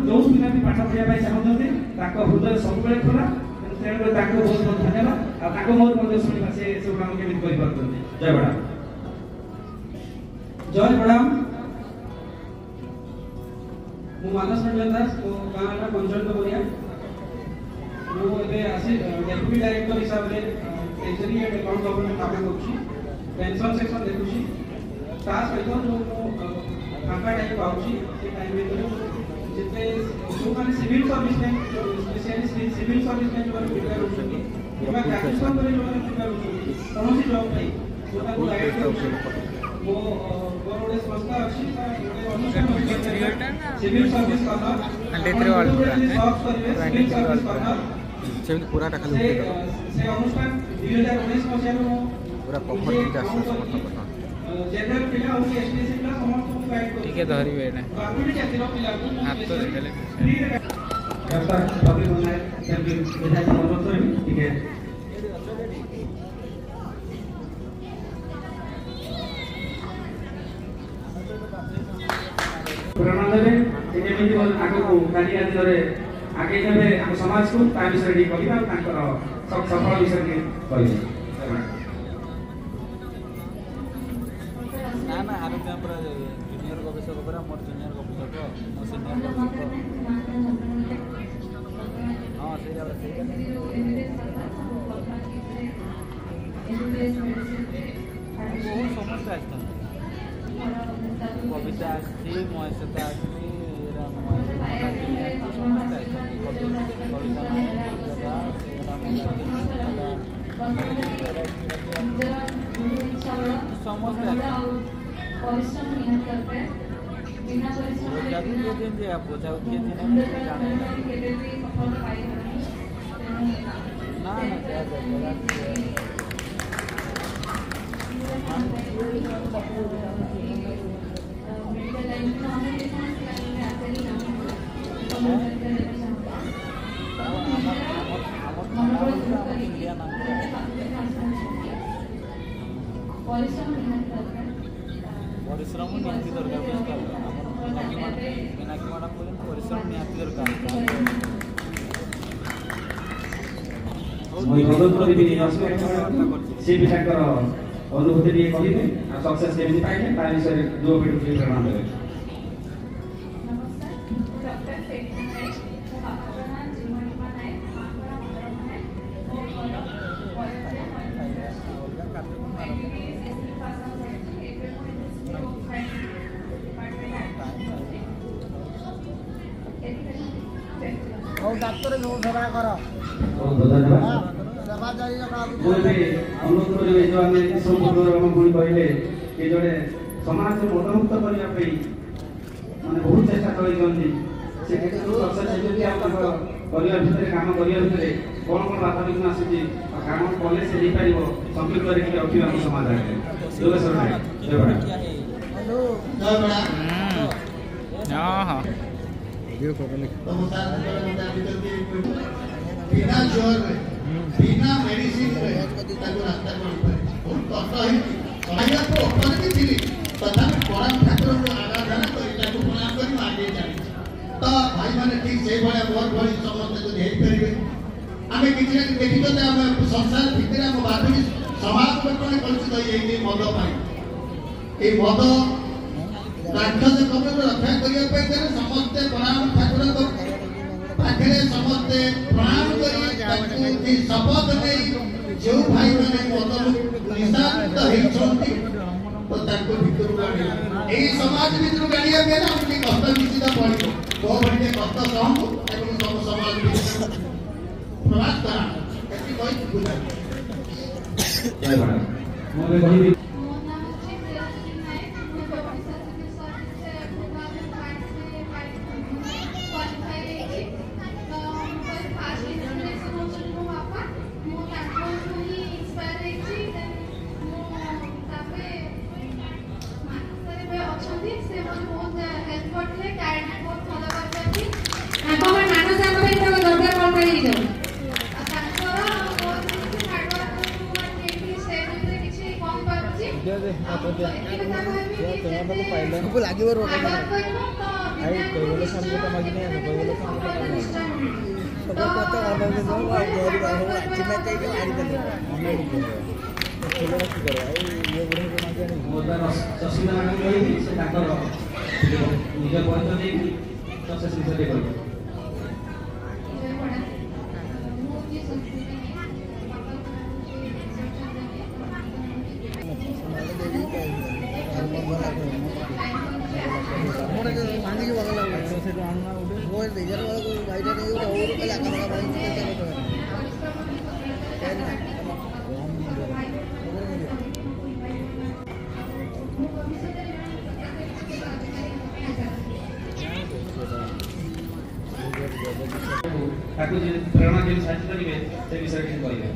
जो पिला भी पाठ पढ़ा चाहते हृदय सब खोला तेणुकर बहुत बहुत धन्यवाद आ मोर शुणा से सब काम केमी कर जय बड़ा जय बड़ा मु मानस रंजन दास मो गाँव ना पंचायत बोरिया मुझे आसी डेप्यूटी डायरेक्टर हिसाब से ट्रेजरी एंड अकाउंट गवर्नमेंट काम कर पेंशन सेक्शन देखुची ता सहित जो फांका टाइम पाऊँ से टाइम जिते जो मैंने सिविल सर्विस में स्पेशली सिविल सर्विस में जो प्रिपेयर होती किंवा ग्रेजुएशन पर जो प्रिपेयर होती कौन सी जॉब नहीं जो ताको गाइड कर वो गोटे संस्था अच्छी सिविल सर्विस करना सिविल सर्विस करना सेମିତି ପୁରାଟା ଖାଲି से अनुष्ठान 2019 मसिया पूरा प्रॉपर्टी का समर्थन जनरल पिला और एसटीसी पिला समस्त को गाइड कर ठीक है धरिबे ना बाकी जातिर पिला हाथ तो देले करता पब्लिक बनाए सेल्फी विधायक अनुरोध करबी ठीक है प्रेरणा देबे जेमिति आगो काली आज रे आगे जबे हम समाज को ता विषय डी कहिबा तांकर सब सफल विषय के कहिबे ना ना आरो क्या पर जूनियर गवेषक पर मोर जूनियर गवेषक मो सीनियर गवेषक हां सही वाला सही समस्त आछन कविता आछि महेशता आछि समस्त आछन समस्त परिश्रम नियत करते बिना परिश्रम जादू के दिन जे आप जाओ के दिन जाने केबे भी सफल पाइबा ना ना क्या करेगा मेडिकल लाइन में हमें डिफरेंस लाइन में आते ही परिश्रम नियत करते परिश्रम निहाती दरकार मीनाक्षी मैडम को परिश्रम निहाती दरकार से भी अनुभूति टे कहे सक्सेस केमी पाइले ता विषय जो प्रेरणा देवे डाक्टर जो सेवा कर बहुत धन्यवाद सेवा जारी रखा अनुरोध करेंगे जो आम सब पुणी कहले कि जड़े समाज को मदमुक्त करने माने बहुत चेष्टा कर परिवार भितर काम करने भितर कौन कौन बाधा विघ्न आसूँ काम कले से संयुक्त रखा समाज आगे बिना जोर बिना मेडिसिन रास्ता बहुत कष्ट है ऊपर भी थी तथापि परम ठाकुर को आराधना कर प्रणाम कर आगे जानी तो भाई मैंने ठीक से भाया मोर भाई समस्त जो हेल्प आम कि देखी आम संसार भितर आम भावी समाज बर्तमान कलुषित ये मद पाई मद राक्षस कबल रक्षा करने समस्ते प्रणाम ठाकुर पाखे समस्ते प्रणाम कर शपथ नहीं जो भाई मैंने मद निशांत होती तो भितर समाज भितर गाड़िया पे कष्ट निश्चित पड़ो कौ भाई कष्ट सहमु सब समाज प्रयास करा आई कोई बोले सन को मागी नहीं है कोई बोले सन को सब पता वाला के जो गरीब हो चिन्ह चाहिए मारी दे खेल की करे आई ये बुढ़े को मागी नहीं मोबाइल ससीना मैडम कहि से ताकर निज परिचय देकी सक्सेस विषय दे कहि मांगी वाला लगा से तो आना उठे वो रिजर्व वाला कोई वाइडर नहीं होगा और कल आका लगा भाई ताकि जे प्रेरणा जे साहित्य करिवे से विषय के कहिवे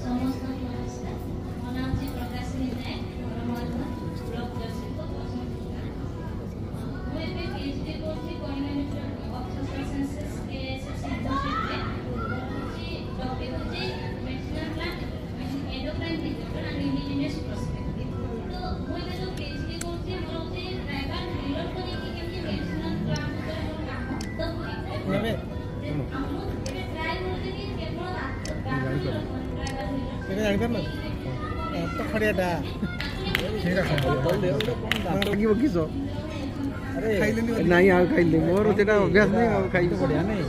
समस्त नमस्कार ମୋ ନାମ ଅଛି ପ୍ରକାଶିନୀ ନାୟକ ପରମାତ୍ମା ବ୍ଲକ ଜଗସିଂହପୁର ମୁଁ ଏବେ PhD କରୁଛି କୋଇନାମିଟର ଅଫିସର ସାଇନ୍ସେସ୍ KSS ୟୁନିଭର୍ସିଟିରେ ଟପିକ୍ ହେଉଛି medicinal plant endocrine receptor and indigenous perspective ତ ମୁଁ ଏବେ ଯେଉଁ PhD କରୁଛି ମୋର ହେଉଛି ଡ୍ରାଇଭର ରିଲେଟ୍ କରିକି କେମିତି ମେଡିସିନାଲ ପ୍ଲାଣ୍ଟ ଉପରେ ମୋର କାମ ତ ମୁଁ ଏବେ ट्राई करते कि केवल এটা জানি পারল তো খড়িয়াটা সেটা কি বকিছ अरे নাই আর খাইলে মোর যেটা অভ্যাস নাই আর খাইতে बढ़िया नहीं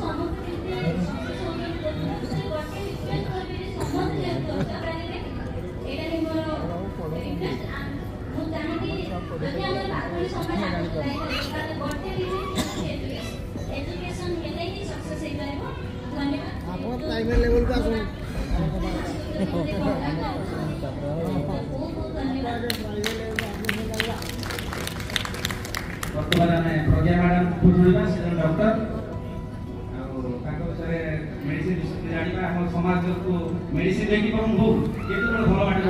ଆପଣ ପ୍ରାଇମେରୀ ଲେଭେଲ କୁ ଆସୁନ वर्तमान आमे प्रज्ञा मैडम को जोड़िबा से डॉक्टर विषय मेडिसिन विषय जानिबा हम समाज को मेडिसिन देखि कोन हो केते बड़ भलो बाटे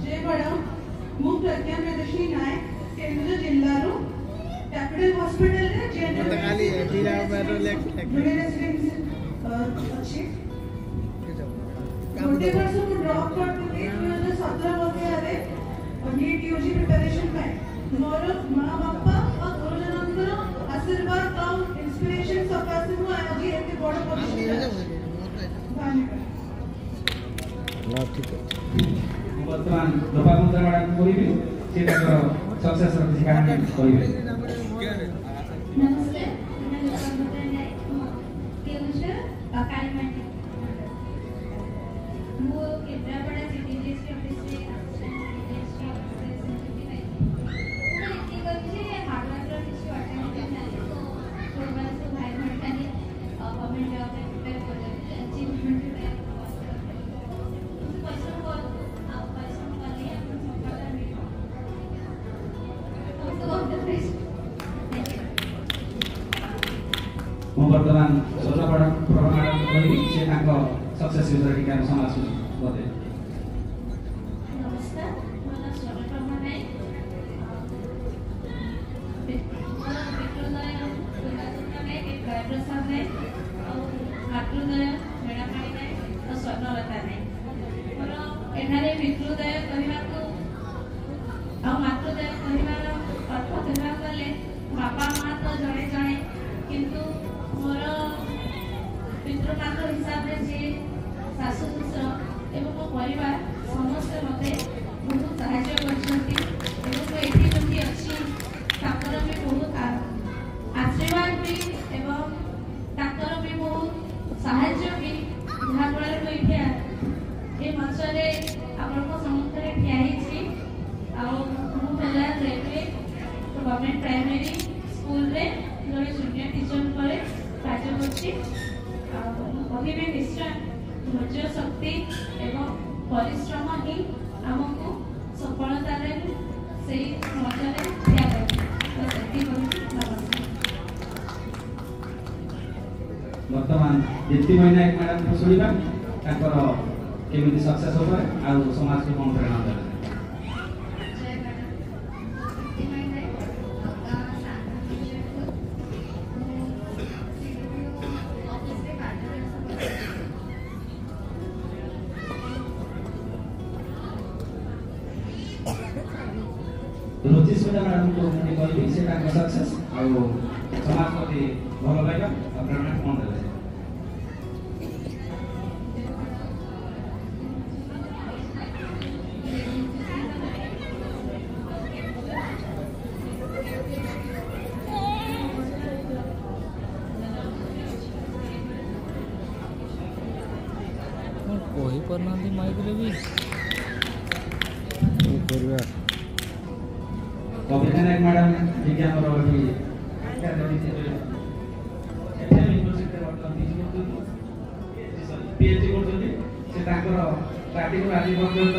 जय मैडम मु प्रज्ञा प्रदर्शनी नायक केंद्र जिल्लारो कैपिटल हॉस्पिटल रे जनरल खाली जिला मेट्रो रेसिडेंसी अछि गोटे वर्ष को ड्रॉप करते 2017 मसीहारे नीट यूजी प्रिपरेशन पाए मोर माँ बापा और गुरुजनंकर आशीर्वाद और इंस्पिरेशन सकाशे मु आज एते बड़ पोजीशन धन्यवाद ठीक है वर्तमान लोपामुद्रा मैडम कोइबे से सक्सेस र किसी कहानी कोइबे नमस्ते मैं लोपामुद्रा नायक केउझर कालीमाटी मु केन्द्रापड़ा सीडीएसपी ऑफिस रे वर्तमान सोलपड़ा प्रमाण कहि से सक्सेस विषय के हम समाज बदे नमस्कार मला स्वरप्रभा नायक विक्रोदय कुलदुर्गा नायक जयप्रसाद नायक और मातृदय मेणापाणी नायक और स्वर्णलता नायक मोर एठारे विक्रोदय कहबाको और मातृदय कहबार अर्थ कहबा गले बापा माँ तो जड़े जड़े किंतु मोर पितृमाता हिसाब से शाशु ଶ୍ୱଶୁର ଏବଂ ମୋ ପରିବାର ସମସ୍ତେ ମୋତେ ବହୁତ ସାହାଯ୍ୟ କରିଛନ୍ତି ଏବଂ ମୁଁ ଏଠି ଯେମିତି ଅଛି ତାଙ୍କର ବି ବହୁତ ଆଶୀର୍ବାଦ ବି ଏବଂ ତାଙ୍କର ବି ବହୁତ ସାହାଯ୍ୟ ବି ଯାହାଫଳରେ ମୁଁ ଏଠି ଏ ମଞ୍ଚରେ ଆପଣଙ୍କ ସମ୍ମୁଖରେ ଠିଆ ହେଇଛି ଆଉ ମୁଁ ହେଲା ଗ୍ରାଜୁଏଟ୍ ଗଭର୍ଣ୍ଣମେଣ୍ଟ ପ୍ରାଇମେରୀ ସ୍କୁଲରେ ଜଣେ ଜୁନିୟର ଟିଚର ପରେ କାର୍ଯ୍ୟ କରୁଛି ଆଉ କହିବି ନିଶ୍ଚୟ ଧୈର୍ଯ୍ୟ ଶକ୍ତି ଏବଂ ପରିଶ୍ରମ ହିଁ ଆମକୁ ସଫଳତାରେ ସେଇ ମଞ୍ଚରେ ଠିଆ କରିଛି ତ ସେଥିପାଇଁ ନମସ୍କାର वर्तमान दीप्ति नायक मैडम को सुनिबा ताकर केमिति सक्सेस होबा आ समाज को कोन प्रेरणा देबा जय मैडम दीप्ति नायक ऑफिस में कार्यरत सुस्मिता मैडम को कहबी से सक्सेस आ समाज प्रति भल पाइबा प्रेरणा कौन देवे कही पारना माइक रे भी कविता नायक मैडम जी आमर अभी पीएचडी करते स्टार्टिंग आज पर्यंत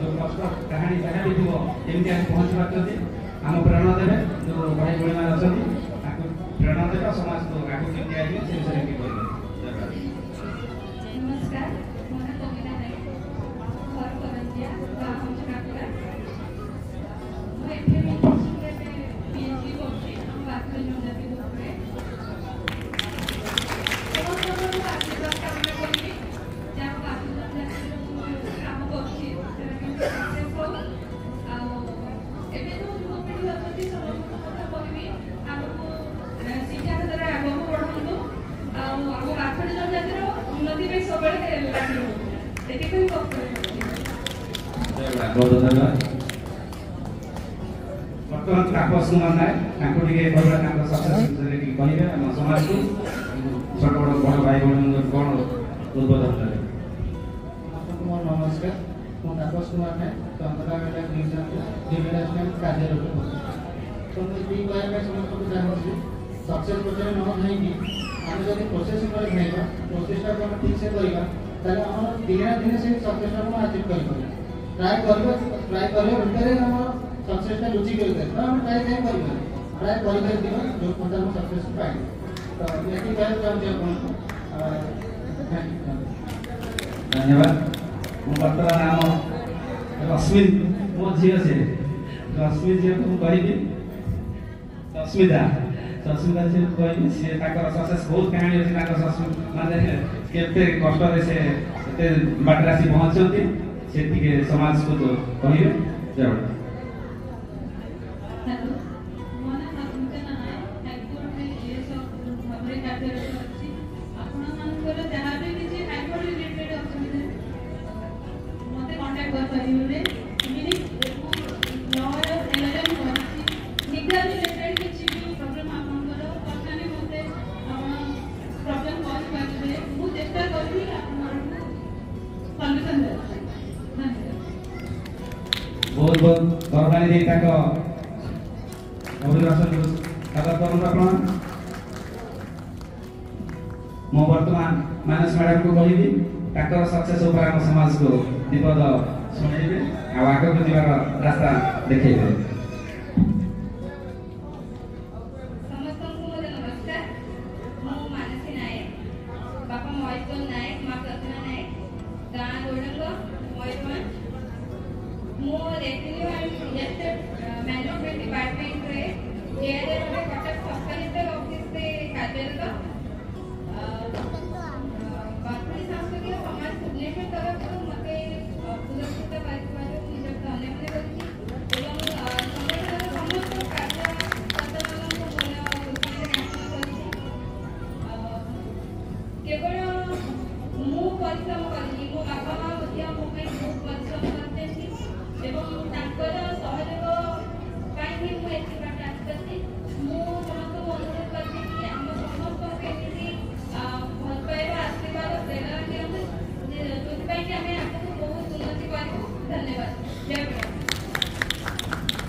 जो कष्ट कहानी जहाँ भी थो एमती आम पहुँची पार्टी आम प्रेरणा देवे जो भाई भाई मैंने अच्छा प्रेरणा देवे समाज को आगे केमती आगे से विषय में कहे नमस्कार मैं कविता नायक घर करंजिया गाँव चकापुरा मैं एफएम पीएचडी करछि हम बाथरूम जनजाति ग्रुप रे आशीर्वाद कामना करी जहाँ बाथरूम जनजाति काम करछि सक्सेस हो एबे तो युवपीढ़ी अछती समस्त कथा कहबी आगको शिक्षा क्षेत्र आगको बढ़ाନ୍ତୁ आम बाथरूम जनजातिर उन्नति में सब लागू एति बहुत धन्यवाद बर्तमान तापस कुमार नायक कहे समाज को छोट बड़ बड़ भाई भाई कौन उद्बोधन करें नमस्कार मैं तापस कुमार नायक चंद्रा डिविजन कार्यरत तो मुझे कहना समस्त को चाहूँगी सक्सेस पचर न नहीं आम जब प्रोसेस भाइबा प्रोसेसटा को ठीक से करवा ताले हम दिन ना दिन से सक्सेसटा को अचीव कर ट्राई करबा भितर हम सक्सेसटा लुचि कर हम ट्राई कहीं करबा ट्राई कर दिबा जो पता हम सक्सेस पाइ तो यति कहल चाहूँ अपन धन्यवाद मो वर्तमान नाम रश्मिन मो झील से रश्मिन जी को कहबी रश्मिता सस्मिता जी कहबी से सक्सेस बहुत कहानी अच्छी माने केते कष्ट से एते बाटरासी पहुँचती से समाज को तो कहे जय हेलो मो नाम नकुंचना नायक हाईकोर्ट में जीएस भाବରେ कार्यरत ଅଛି ଆପଣମାନଙ୍କର ଯାହା ବି କିଛି ହାଇकोर्ट रिलेटेड ଅଛନ୍ତି ମୋତେ କଣ୍ଟାକ୍ଟ କରିପାରିବେ ମିନି ଲର ଏଲଏଲଏମ୍ କରିଛି ଲିଗାଲ रिलेटेड କିଛି ବି ପ୍ରୋବ୍ଲେମ ଆପଣଙ୍କର ପର୍ସନାଲି ମୋତେ ଆପଣ ପ୍ରୋବ୍ଲେମ କରିପାରିବେ ମୁଁ ଚେଷ୍ଟା କରିବି ଆପଣମାନଙ୍କୁ ସଲ୍ୟୁସନ ଦେବାକୁ बहुत बहुत गौरवानी दी अभिभाषण करूँ आप मो वर्तमान मानस मैडम को कहबी सक्सेस आम समाज को विपद शुणेबे आग को जीवार रास्ता देखेबे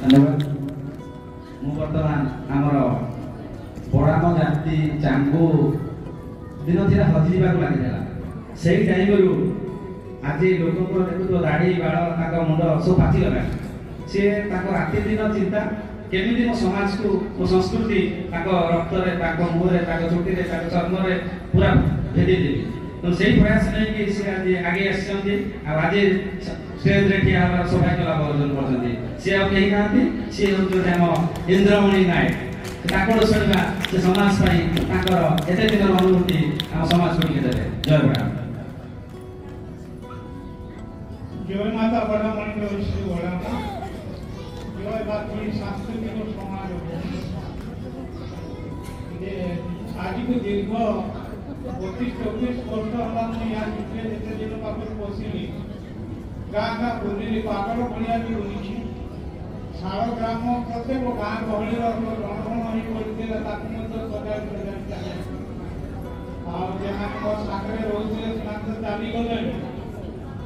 धन्यवाद मु वर्तमान आमर बड़ाम जाति चांगू दिन थी हजिबा लगी से टाइम आज लोक देखु दाढ़ी बाल मुंड सब पाचिगला सी राति दिन चिंता केमी मो समाज को मो संस्कृति रक्त मुहर चुटी चर्म पूरा भेदेदेवी तो से प्रयास नहीं कि आगे आज स्टेज रे ठिया हमारा सौभाग्य लाभ अर्जन करछन्ती से अब कहीं नांती से हम इंद्रमणि नायक शुणा से समाज एते दिन अनुभूति आम समाज को देते जय बड़ा जय माता बड़ा मणि श्री बड़ा जयबाती सांस्कृतिक समाज आज को दीर्घ 32-24 वर्ष है मुझे जिते दिन पाख पशिली गाँ गाँ बुलिली पागल भाया भी बुली शाल ग्राम प्रत्येक गाँ गहली रणभण हो पड़ता सजाई आगे रोते चलीगले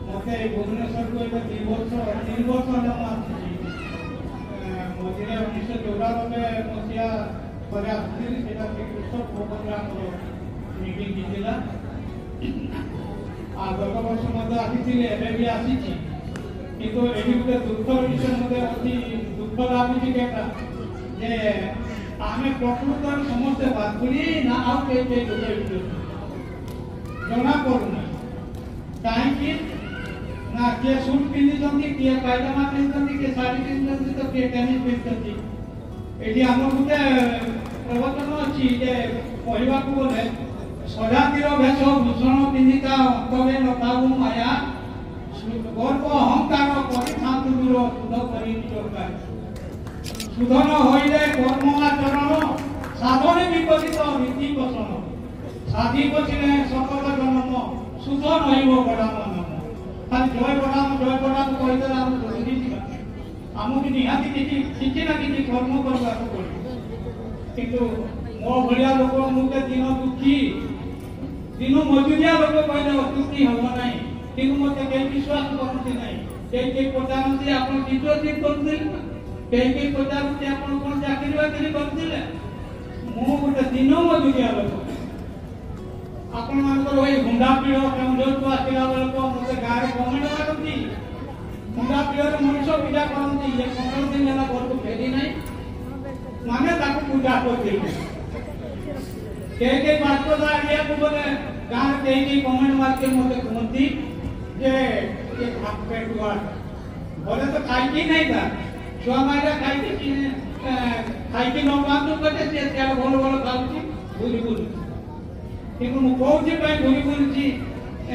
मत भुवनेश्वर को 3 वर्ष मझे 1994 मसीहा थे आसती श्रीकृष्ण प्रोग्राम मीटिंग होता 10 वर्ष आसी भी आसी किंतु ये गोटे दुखर विषय मत अति दुख लगुच जे आम प्रकृत समस्ते बातुरी ना आगे जना पड़ना कहीं ना किए सूट पिंधि किए पायजामा पिंधि किए शाढ़ी पिंधि तो किए टेनिस पिंधि ये आम गोटे प्रवचन अच्छी कहवा गले सजातिर भेष भूषण पिंधिका अंतरे नथाऊ माया गर्व अहंकार दूर सुध सुधन होइले कर्माचरण साधन विपरीत रीति पोषण साधी बसिले सकल जन्म सुध नहिब बड़ाम नम खाली जय बड़ाम कहते आमको निहाती किसी ना किसी कर्म करने पड़े किंतु मो भाया लोक मुझे दिन दुखी दिन मजुरिया लोक कहले अतुक्ति हम ना कि मत कहीं विश्वास करते ना कहीं पचारती आप डिपोजिट करते कहीं पचारती आप कौन चाकरी बाकरी करते मु गोटे दिन मजुरिया लोक आपण मानकर वही हुंडा पीड़ केउझर को आसला बेलको मत गाँव गवर्नमेंट मारती हुंडा पीड़ मनुष्य पूजा करती ये 15 दिन है घर को फेरी नहीं माने ताको पूजा करते कहीं पासपोर्ट एरिया को बोले गाँव कहीं गवर्नमेंट मार के मत कहती जे ये हाथ पेट हुआ बोले तो खाई नहीं था छुआ मारा खाई नौका तो कहते से भल भल खाऊँ बुली बुली किंतु मु कौन बुली बुली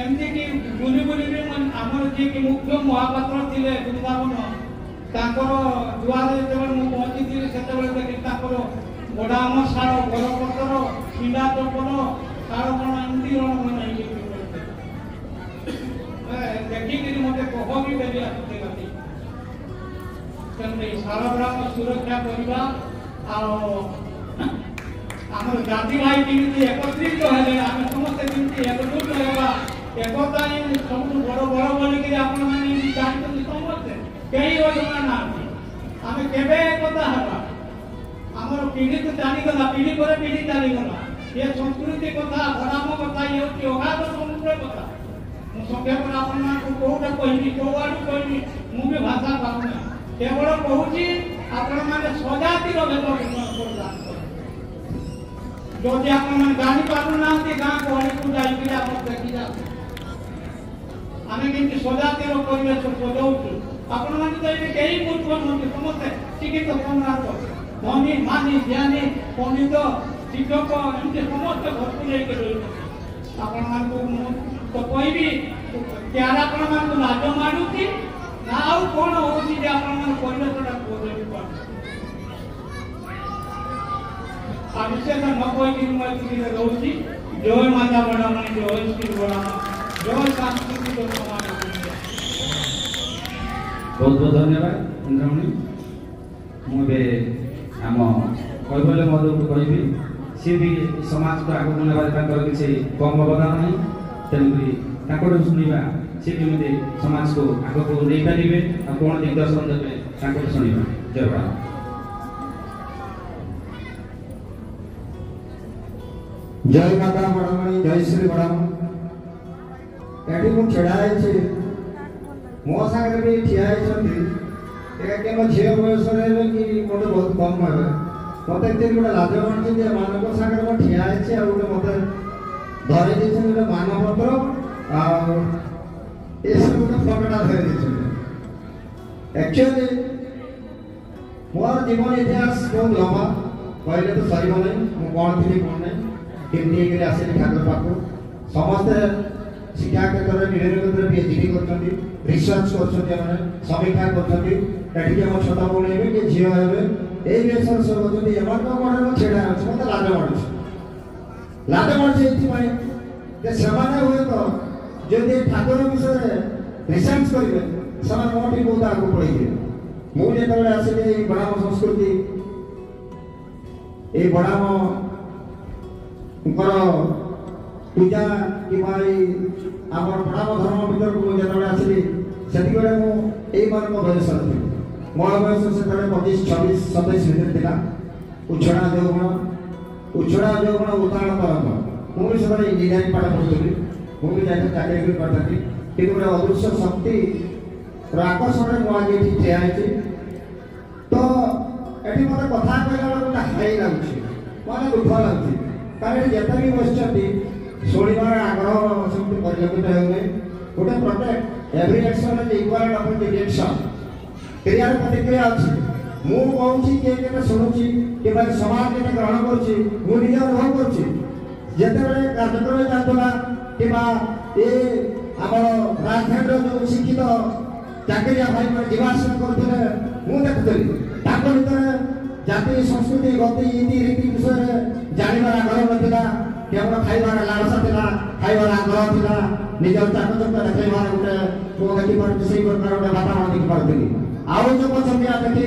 एमती कि बुली बुली भी आमर जी कि मुख्य महापात्र थे वृंदावन दुआरे जो पहुंची थी से देखी बड़ाम शाल बरपतर पिंडा चपल शाल कण एमती रण देखिक मत कह भी बेली आसुते शालग्राम सुरक्षा करवा आम जाति भाई केमी एकत्रित हेले आम समस्त केमी एकजुट होगा एकता ही सब बड़ बड़ बोलिक आपण मैंने जानते समस्ते कई योजना ना आम केवे एकता हवा आमर पीढ़ी तो चलीगला पीढ़ी पर पीढ़ी चलीगला ये संस्कृति कथा बड़ाम कथा ये हूँ अगाध समुद्र कथा संक्षेप आपण कौटे कहबी कौ आड़ कहबी मुझे भाषा पाऊना केवल कहूँ आपण मैंने सजातिर भेद जदि आप जानी पारना गाँ गहली को जाइए आप देखी आम कमी सजातिर परिवेश सजाऊँ आपण मैंने तो कई मूर्ख नुहति समस्ते शिक्षित सम्राट धनी मानी ज्ञानी पंडित शिक्षक एमती समस्त भरपूर होकर आपण तो कहबी क्या आपण मान लाज मानुची ना आउ कौन होची जे आपण मान परिवेशटा बदल विशेष न कही रोची जय माता बड़ामणि जय श्री बड़ाम जय सांस्कृतिक समाज बहुत बहुत धन्यवाद इंद्रमणि मुझे आम कैबल्य मधु को कहबी सी भी समाज को आगे नेबार किसी कम अवदान नहीं तेणुक शुणा सी केमी समाज को आग को नहीं पारे आ कौन दिग्दर्शन देवे शुणा जय बड़ा जय माता बड़ामणि जय श्री बड़ाम ये छड़ा मो सागर भी ठिया होती मो झील बयस कि मत बहुत कम है मत गोटे लाज मानी मानव सागर मैं ठिया गोटे मत धरे गोटे मानपत्र सब गोटे फटोटा धरी एक्चुअली मोर जीवन इतिहास बहुत लंबा कहले तो सर नहीं कौन थी कौन नहीं केमती आसली ठाकुर पाख समस्ते शिक्षा क्षेत्र में पीएचडी कर रिसर्च कर समीक्षा कर छोटा भौणी हे कि झील हे ये विषय सब अच्छे एम छेड़ा अच्छे मत लाज माड़े हुए तो जदि ठाकुर विषय रिसर्च करेंगे मोटी बहुत आगे पढ़े मुझे आसिली बड़ाम संस्कृति ये बड़ाम पूजा कि आम बड़ाम धर्म भर को जो आसिली से बयस थी मोर बयस से 25 26 27 भितर था उछड़ा जौगुण उताड़ तरंग मुझे सब इंजीनियरिंग पाठ पढ़ुली मुझे चाकरी करती कि गोटे अदृश्य शक्ति आकर्षण मुझे ये ठिया तो ये मतलब कथा कहला गोटे हाई लगुच मतलब दुख लगुच कारण जिते भी बस शुणवार आग्रह से परिलक्षित होंगे गोटे प्रत्येक every action is equal of reaction क्रिया प्रतिक्रिया अच्छी मु कहूँ किए शुणुची कि समाज के ग्रहण करुच्ची मुझे अनुभव करुच्ची जिते कार्यक्रम जाता कि आम राजधानी जो शिक्षित चाकरिया भाई जीवासन करते देखुली भर जाति संस्कृति गति इति रीति विषय जानवर आग्रह ना केवल खाइबार लालसा था खाइबार आग्रह था निजर चाकचक्य देखार गोटे देखी पार्टी से प्रकार गोटे वातावरण देखी पार्टी आउ जो पचंदिया देखी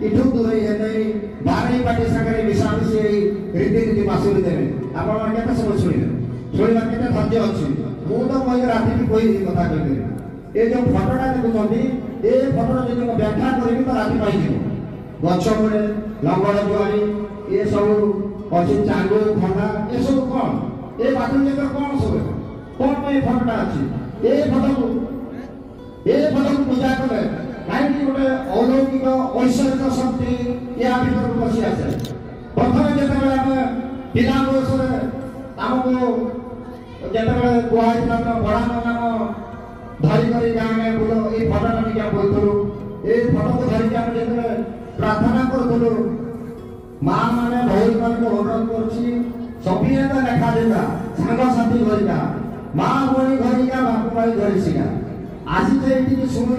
इठू दूर नहीं बारे पार्टी सागर मिशामिशी रीति बासुरी देवे आप समय शुणवे के धैर्य अच्छी मुझे तो कह राति कोई कथा कही ये जो फटोटा देखुं ये फटो जो व्याख्या करी तो राति पाई गछ मुड़े लंगड़ जुआरी ये सब अच्छी चांगू खंडा ये सब कौन ये बाथरूम जगह कौन सब कौन ये फटोटा अच्छी ये फटो पूजा कले कहीं गोटे अलौकिक ऐश्वर्य शक्ति या भर को पशि आसे प्रथम जो पिला बयस आमको जिते कहना बड़ा नाम धरिक गाँव बोलो ये फटो नहीं बोलूँ ये फटो को धरिक आम जो प्रार्थना करूँ माँ मैंने भौरी मान को अनुरोध कर लेखा देगा सांगसाथी धरिका माँ भौणी धरिका बापू भाई धरिका आसी ये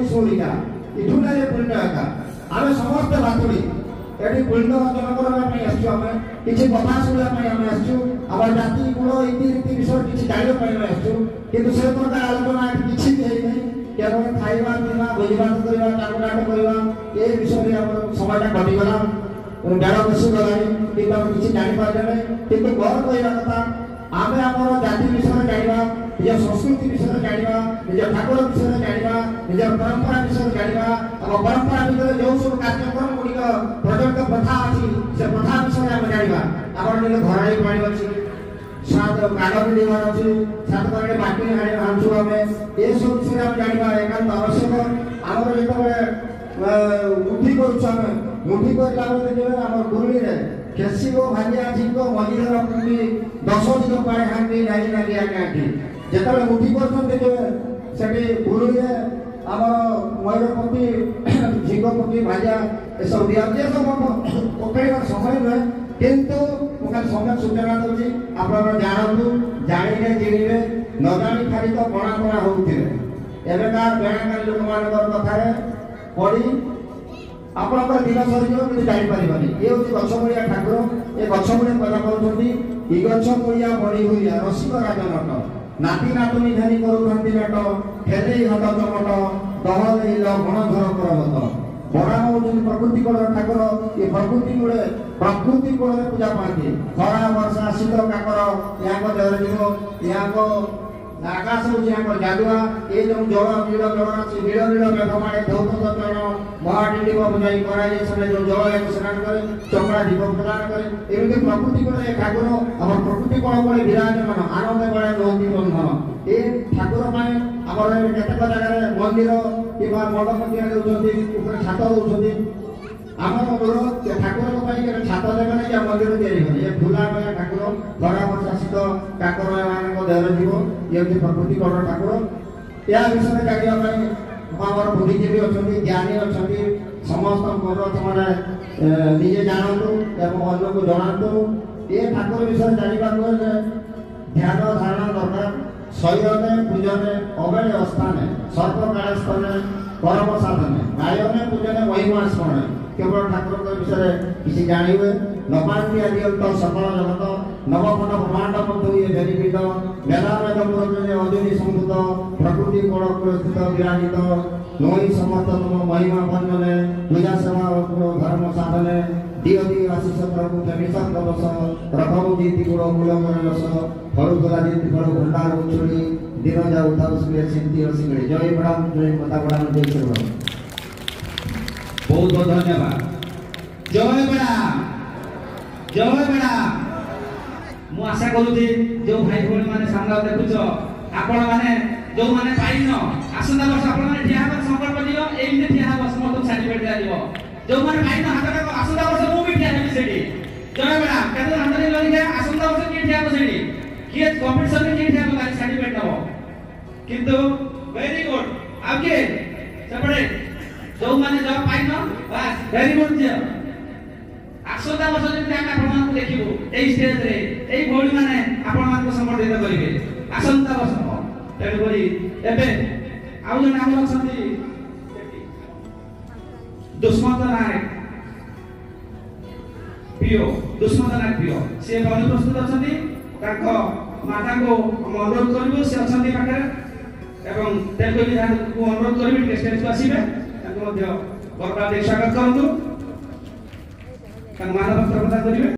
शुणिका इठू ना पुण्य एका आम समस्त बातुड़ी ये पुण्य अर्जन करने किसी कथा शुणा आम जाति गुण इति रीति विषय किसी जानवाई आसु कि से प्रकार आलोचना किसी भी केवल खाइबा पीवा भोजभात करवा टाकुटाट करवा ये विषय समय घटीगला बेड़ बसी गला कि किसी जापारे कि घर कहवा कथा आम आम जाति विषय जाना निज संस्कृति विषय जाना निज ठाकुर विषय जाना निज परंपरा विषय जाना आम परंपरा भितर जो सब कार्यक्रम गुड़िक प्रचलित प्रथा अच्छी से प्रथा विषय आम जाना आप घर पानी अच्छी सात गाड़ मिलवार अच्छे सात पारे माटी हाणु आम ये सब विषय आम जाना एकांत आवश्यक आमर जो मुठी करें मुठी करला आम गुरुड़ी खेसी को भाजिया झिंक मझीर पुंडी 10 दिन पाए हांडी नाई नागी आगे जिते मुठी कर गुरुड़ी आम मयूरपति झिंक पुंडी भाजिया ये सब दिया सब पकड़ समय नुहे किंतु मुझे समय सूचना दूसरी आप जानतु जाने जीवे न जानी खाली तो बणा बणा होते एवं बेणाकारी लोक मान कथा पढ़ी आप दिन सर कि जापारे ये हूँ गछमुड़िया ठाकुर ये गछमुड़िया कथा कहते गछमुड़िया बड़ी हुई रसिक राजनट नाती नातुनी धनी करूँ नाट खेले हट चमट दहल गणधर कर मत बड़ा हूँ प्रकृति कूल ठाकुर ये प्रकृति कूले प्रकृति कूल पूजा पाती खरा वर्षा शीत काकर यहाँ देहर जीव यहाँ आकाश हूँ जादुआ ये जो जल नील जल अच्छी नील नील मेघ माड़े धौत चरण महाडीप बुझाई कराई जो जल स्नान करे चमड़ा दीप प्रदान करे एमती प्रकृति कूल ठाकुर आम प्रकृति कूल बड़े विराजमान आनंद बड़े नदी बंधन ये ठाकुर आमर केतक जगह मंदिर कि मंडप दिखाई छात दौरान आम ठाकुर छात देवे ना मंदिर या फुला ठाकुर खरा वर्षा शीत काकर देहर जीव ये प्रकृति कौन ठाकुर या विषय जानवाई आमर बुद्धिजीवी अच्छा ज्ञानी अच्छा समस्त निजे जानतु अन्य को जनातु ये ठाकुर विषय जानवा ध्यान धारणा दरकार शयने पूजने अवैध स्थाने सर्वकाल स्थाने परम साधने गायने पूजने महिमा स्मरणे केवल ठाकुर के विषय किसी जानिबे नपांति आदि अंत सकल जगत नवमन ब्रह्मांड मध्य ये भेरिपित वेदा वेद पुरजने अजुनि संभूत प्रकृति कोण स्थित विराजित नई समस्त महिमा भंजने पूजा सेवा धर्म साधने दियोदी आशीष प्रभु निषद कवच रखौ जीति गुण मूलमन रस फल गोला जीति फल भंडार उछड़ी दिन जा उतार सुखे सिंती सिंगड़ी जय बड़ाम जय माता बड़ाम जय श्री राम। बहुत बहुत धन्यवाद। जय बड़ाम जय बड़ाम। मु आशा करूची जो भाई भौणी माने सामना देखुछ आपण माने जो माने पाइन आसंता वर्ष आपण माने ठिया कर संकल्प दियो एमिते ठिया हबो समस्त सर्टिफिकेट दियो जो माने पाइन हाथ आसंता वर्ष मु भी ठिया हेबी सेठी। जय बड़ाम केते हाथ रे लगी आसंता वर्ष की ठिया हो सेठी किए कॉम्पिटिशन में की ठिया हो सर्टिफिकेट दबो किंतु वेरी गुड आगे सेपड़े जो माने जब पाइन बस वेरी गुड जे आसंता वर्ष जे हम आपण को देखिबो एई स्टेज रे एई भौणी माने आपण मान को संबोधित करिवे आसंता वर्ष तेणु करी एबे आउ जने हमर अछंती दुष्मंत नायक प्रियो दुष्मंत नायक प्रियो से बने प्रस्तुत अछंती ताको माता को हम अनुरोध करबो से अछंती पाखे एवं तेणु करी को अनुरोध करबी के स्टेज को आसीबे ताको मध्य बरका स्वागत करंतु ताको मानव प्रदान करिवे।